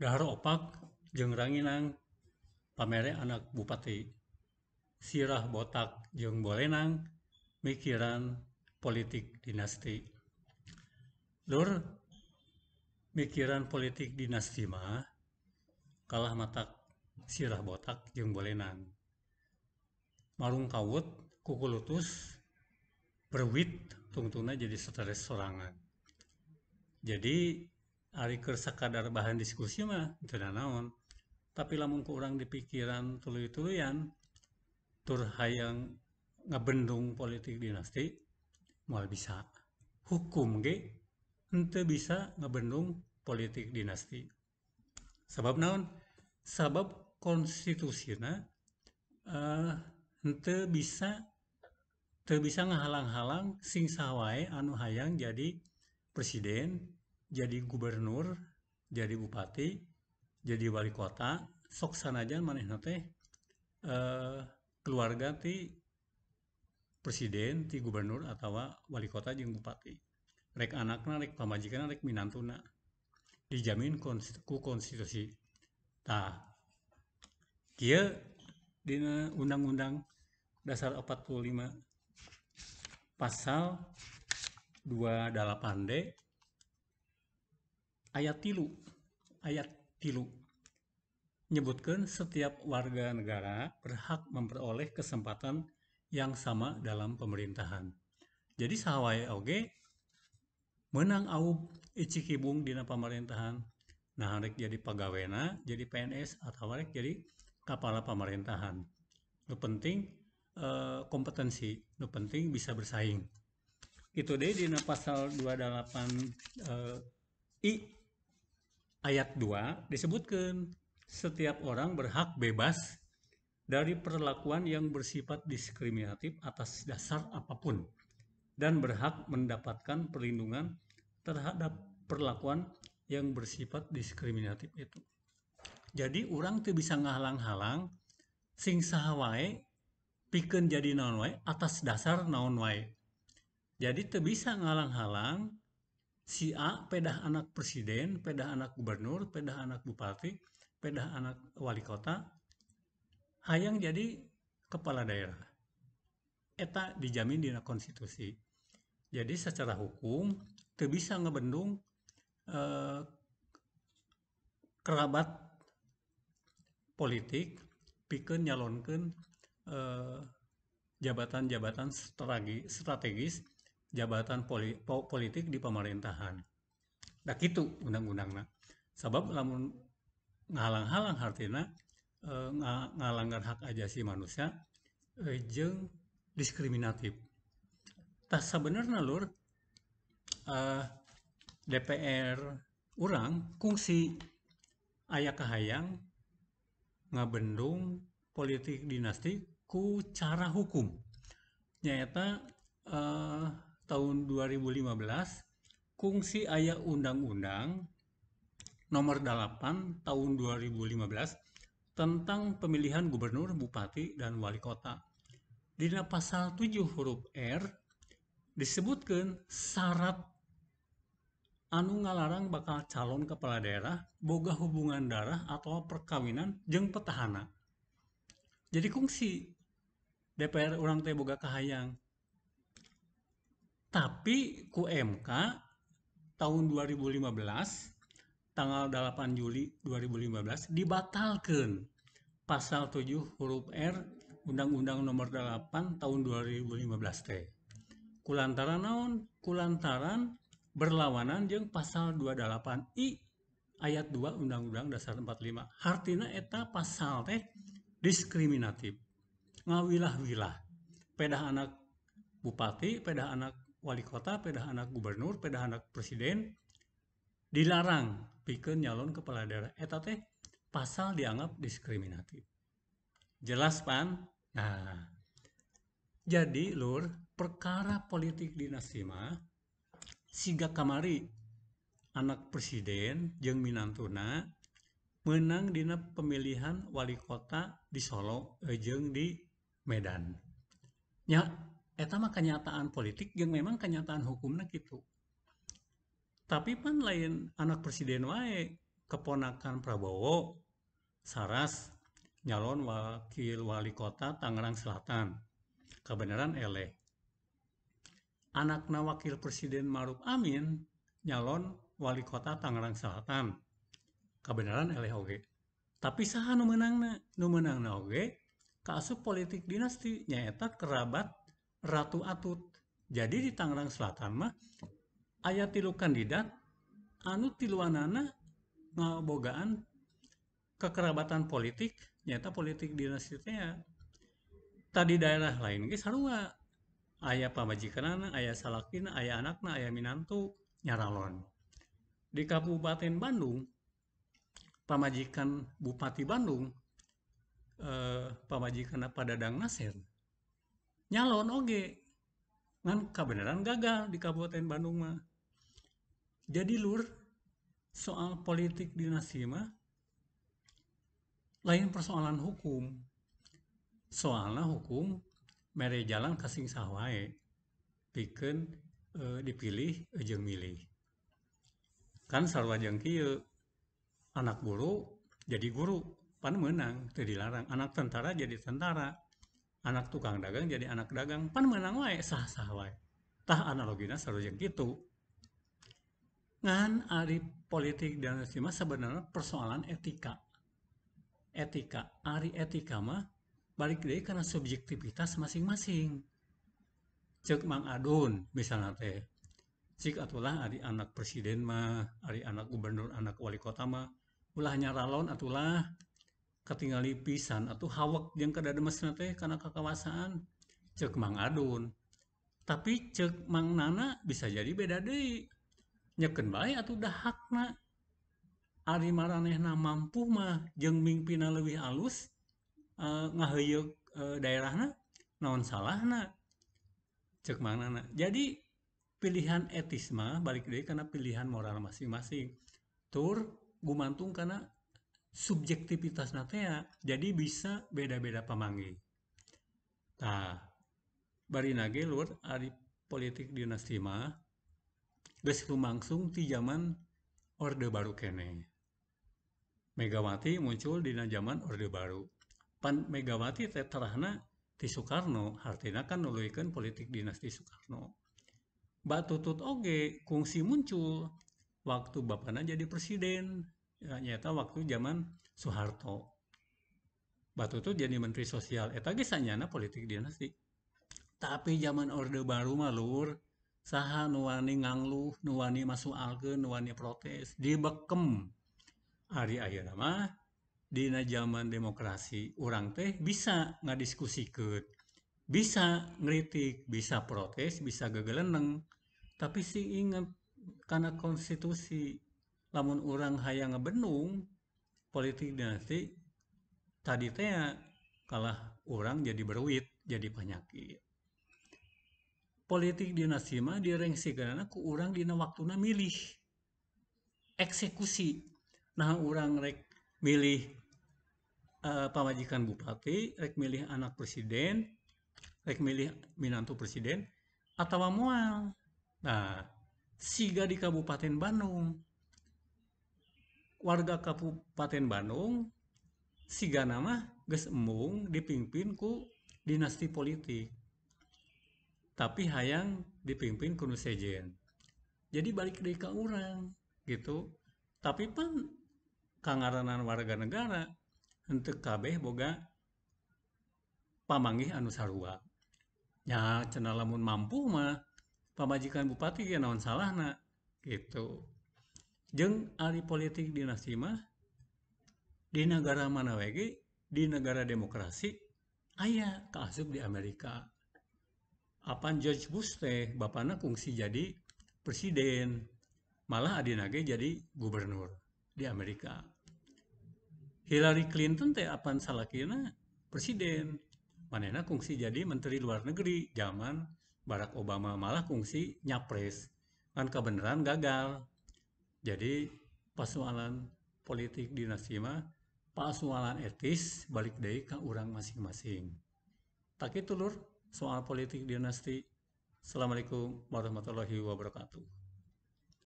Dahar opak jeung ranginang pamere anak bupati. Sirah botak jeung bolenang mikiran politik dinasti. Lur, mikiran politik dinasti mah kalah matak sirah botak jeung bolenang. Marung kawut kukulutus berwit tungtungna jadi stres sorangan. Jadi ari keur sakadar bahan diskusi mah teu naon. Tapi lamun ku urang dipikiran tuluy-tuluyan tur hayang ngabendung politik dinasti moal bisa. Hukum ge henteu bisa ngabendung politik dinasti. Sabab naon? Sabab konstitusina henteu bisa ngahalang-halang sing saha wae anu hayang jadi presiden, jadi gubernur, jadi bupati, jadi wali kota, sok sanajan manehna teh keluarga ti presiden, ti gubernur atawa wali kota jeung bupati. Rek anakna, rek pamajikanna, rek minantuna. Dijamin ku konstitusi. Tah, kieu dina Undang-Undang Dasar 45 pasal 28D ayat 3 menyebutkan setiap warga negara berhak memperoleh kesempatan yang sama dalam pemerintahan. Jadi saha wae oge meunang aub icikibung dina pemerintahan. Nah, rek jadi pagawena, jadi PNS atau rek jadi kepala pemerintahan. Nu penting kompetensi, nu penting bisa bersaing. Itu deh dina pasal 28 I ayat 2 disebutkan setiap orang berhak bebas dari perlakuan yang bersifat diskriminatif atas dasar apapun dan berhak mendapatkan perlindungan terhadap perlakuan yang bersifat diskriminatif itu. Jadi orang teu bisa ngahalang-halang sing saha wae pikeun jadi naon wae atas dasar naon wae. Jadi teu bisa ngahalang-halang si A pedah anak presiden, pedah anak gubernur, pedah anak bupati, pedah anak wali kota, hayang jadi kepala daerah. Eta dijamin dina konstitusi. Jadi secara hukum teu bisa ngebendung kerabat politik pikeun nyalonkeun jabatan-jabatan strategis, jabatan politik di pemerintahan. Da kitu undang-undangna. Sabab lamun ngahalang-halang hartina ngalanggar hak ajasi manusia jeung diskriminatif. Tah sabenerna lur DPR urang kungsi aya kahayang ngabendung politik dinasti ku cara hukum. Nyaeta tahun 2015 kungsi aya undang-undang nomor 8 tahun 2015 tentang pemilihan gubernur, bupati, dan wali kota. Dina pasal 7 huruf R disebutkan syarat anu ngalarang bakal calon kepala daerah boga hubungan darah atau perkawinan jeung petahana. Jadi kungsi DPR urang teh boga kahayang. Tapi ku MK tahun 2015 tanggal 8 Juli 2015 dibatalkan pasal 7 huruf R Undang-Undang nomor 8 tahun 2015 teh. Kulantaran naon? Kulantaran berlawanan jeung pasal 28 I ayat 2 Undang-Undang Dasar 45. Hartina eta pasal teh diskriminatif. Ngawilah-wilah. Pedah anak bupati, pedah anak wali kota, pedah anak gubernur, pedah anak presiden dilarang pikeun nyalon kepala daerah. Eta teh pasal dianggap diskriminatif. Jelas pan? Nah, jadi lur, perkara politik dinasti mah siga kamari anak presiden jeung minantuna menang dina pemilihan wali kota di Solo jeung di Medan. Nya eta mah kenyataan politik jeung memang kenyataan hukumna kitu. Tapi pan lain anak presiden wae keponakan Prabowo Saras nyalon wakil wali kota Tangerang Selatan, kebenaran eleh. Anakna wakil presiden Maruf Amin nyalon wali kota Tangerang Selatan, kebenaran eleh oge. Tapi saha nu meunangna? Nu meunangna oge kaasup politik dinasti nyaeta kerabat Ratu Atut. Jadi di Tangerang Selatan mah aya 3 kandidat anu tiluanana ngabogaan kekerabatan politik nyaeta politik dinasti teh. Tadi daerah lain ge sarua. Aya pamajikanana, aya salakina, aya anakna, aya minantu nyaralon. Di Kabupaten Bandung, pamajikan Bupati Bandung, pamajikanna Padadang Nasir, nyalon oge. Ngan kabeneran gagal di Kabupaten Bandung mah. Jadi lur, soal politik dinasti mah lain persoalan hukum. Soalna hukum mere jalan kasing saha wae pikeun dipilih jeung milih. Kan sarua jeung kieu, anak guru jadi guru, pan meunang teu dilarang. Anak tentara jadi tentara, anak tukang dagang jadi anak dagang, pan meunang wae saha-saha wae. Tah analogina sarua jeung kitu. Ngan ari politik dinasti mah sebenarnya persoalan etika. Ari etika mah balik deui kana subjektivitas masing-masing. Ceuk Mang Adun misalna teh, cik atulah ari anak presiden mah, ari anak gubernur, anak wali kota mah, ulah nyaralon atulah katingali pisan atuh hawek jeung kadademesna teh kana kakawasan. Ceuk Mang Adun. Tapi ceuk Mang Nana bisa jadi beda deui. Nyekeun bae atuh dahakna. Ari maranehna mampu mah jeung mingpina leuwih alus ngaheuyeug daerahna, naon salahna? Ceuk Mang Nana. Jadi pilihan etis mah balik deui kana pilihan moral masing-masing. Tur gumantung kana subjektivitasna teh. Jadi bisa beda-beda pamanggih. Tah, barina ge lur ari politik dinasti mah geus lumangsung ti zaman Orde Baru keneh. Megawati muncul dina zaman Orde Baru. Pan Megawati teh terahna ti Soekarno, hartina kan nuluykeun politik dinasti Soekarno. Mbak Tutut oge kungsi muncul waktu bapana jadi presiden, nyata waktu zaman Soeharto. Mbak Tutut jadi menteri sosial, eta ge sanyana politik dinasti. Tapi zaman Orde Baru mah lur, saha nu wani ngangluh, nu wani masualkeun, nu wani protes, dibekem. Ari ayeuna mah dina zaman demokrasi urang teh bisa ngadiskusikeun, bisa ngritik, bisa protes, bisa gegeleneng. Tapi sing inget kana konstitusi, lamun urang hayang ngebendung politik dinasti tadi teh kalah urang jadi beruit, jadi penyakit. Politik dinasti mah direngsikeunana ku urang dina waktuna milih, eksekusi. Nah urang rek milih pamajikan bupati, rek milih anak presiden, rek milih minantu presiden, atawa moal. Nah, siga di Kabupaten Bandung, warga Kabupaten Bandung, siga nama geus embung dipimpin ku dinasti politik. Tapi hayang dipimpin ku nu sejen. Jadi balik deui ka urang gitu. Tapi pan kangaranan warga negara henteu kabeh boga pamanggih anu sarua. Nya cenah lamun mampu mah pamajikan bupati ge naon salahna gitu. Jeung ari politik dinasti mah di negara mana wae ge, di negara demokrasi aya kaasup di Amerika. Apan George Bush teh bapana kungsi jadi presiden, malah adina ge jadi gubernur di Amerika. Hillary Clinton teh apan salakina presiden, manehna kungsi jadi menteri luar negeri zaman Barack Obama, malah kungsi nyapres. Kan kebenaran gagal. Jadi persoalan politik dinasti mah persoalan etis balik deui ka urang masing-masing. Tak kitu lur soal politik dinasti. Assalamualaikum warahmatullahi wabarakatuh.